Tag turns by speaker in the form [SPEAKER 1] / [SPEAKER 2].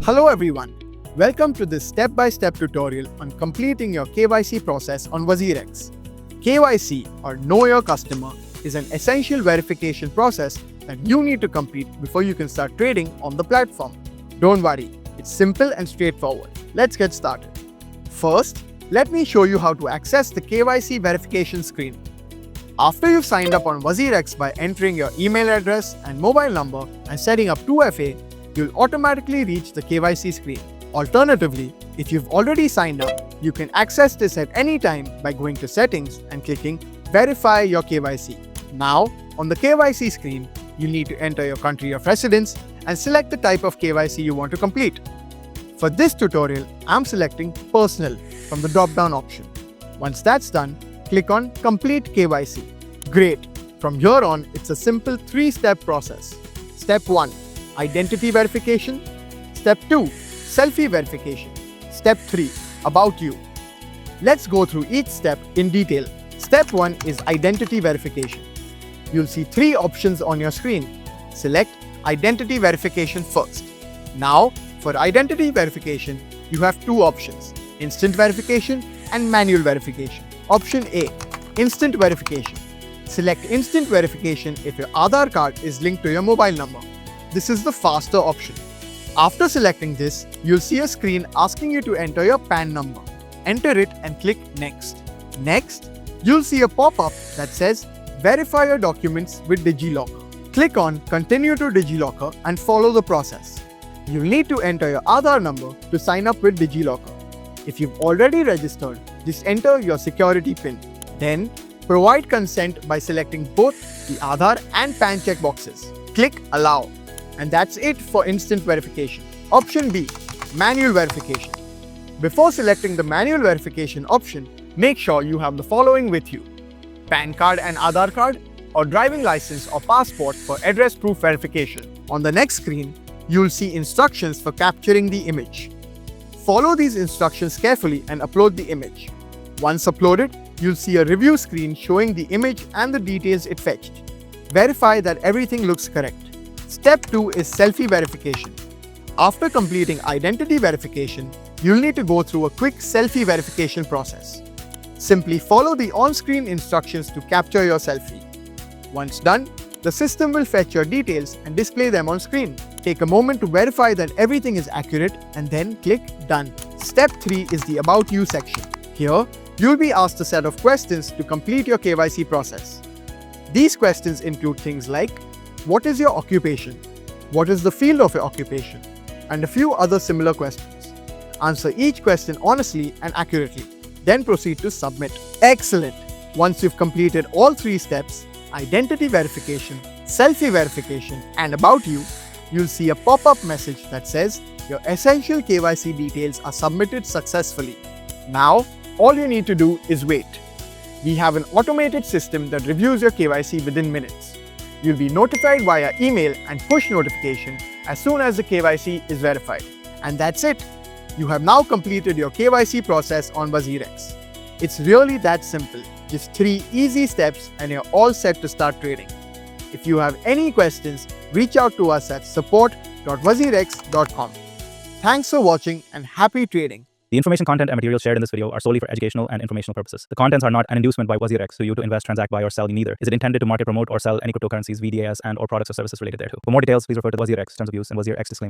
[SPEAKER 1] Hello everyone, welcome to this step-by-step tutorial on completing your KYC process on WazirX. KYC or Know Your Customer is an essential verification process that you need to complete before you can start trading on the platform. Don't worry, it's simple and straightforward. Let's get started. First, let me show you how to access the KYC verification screen. After you've signed up on WazirX by entering your email address and mobile number and setting up 2FA, you'll automatically reach the KYC screen. Alternatively, if you've already signed up, you can access this at any time by going to Settings and clicking Verify your KYC. Now, on the KYC screen, you need to enter your country of residence and select the type of KYC you want to complete. For this tutorial, I'm selecting Personal from the drop-down option. Once that's done, click on Complete KYC. Great! From here on, it's a simple 3-step process. Step 1. Identity verification. Step 2. Selfie verification. Step 3. About you. Let's go through each step in detail. Step 1 is identity verification. You'll see 3 options on your screen. Select Identity verification first. Now, for identity verification, you have 2 options: instant verification and manual verification. Option A. Instant verification. Select instant verification if your Aadhaar card is linked to your mobile number. This is the faster option. After selecting this, you'll see a screen asking you to enter your PAN number. Enter it and click Next. Next, you'll see a pop-up that says Verify your documents with DigiLocker. Click on Continue to DigiLocker and follow the process. You'll need to enter your Aadhaar number to sign up with DigiLocker. If you've already registered, just enter your security PIN. Then, provide consent by selecting both the Aadhaar and PAN checkboxes. Click Allow. And that's it for instant verification. Option B. Manual verification. Before selecting the manual verification option, make sure you have the following with you: PAN card and Aadhaar card, or driving license or passport for address proof verification. On the next screen, you'll see instructions for capturing the image. Follow these instructions carefully and upload the image. Once uploaded, you'll see a review screen showing the image and the details it fetched. Verify that everything looks correct. Step 2 is selfie verification. After completing identity verification, you'll need to go through a quick selfie verification process. Simply follow the on-screen instructions to capture your selfie. Once done, the system will fetch your details and display them on screen. Take a moment to verify that everything is accurate and then click Done. Step 3 is the About You section. Here, you'll be asked a set of questions to complete your KYC process. These questions include things like: what is your occupation? What is the field of your occupation? And a few other similar questions. Answer each question honestly and accurately. Then proceed to submit. Excellent! Once you've completed all 3 steps, identity verification, selfie verification, and about you, you'll see a pop-up message that says your essential KYC details are submitted successfully. Now, all you need to do is wait. We have an automated system that reviews your KYC within minutes. You'll be notified via email and push notification as soon as the KYC is verified. And that's it. You have now completed your KYC process on WazirX. It's really that simple. Just 3 easy steps and you're all set to start trading. If you have any questions, reach out to us at support.wazirx.com. Thanks for watching and happy trading.
[SPEAKER 2] The information, content, and materials shared in this video are solely for educational and informational purposes. The contents are not an inducement by WazirX to you to invest, transact, buy, or sell. Neither is it intended to market, promote, or sell any cryptocurrencies, VDAs, and/or products or services related thereto. For more details, please refer to WazirX Terms of Use and WazirX disclaimer.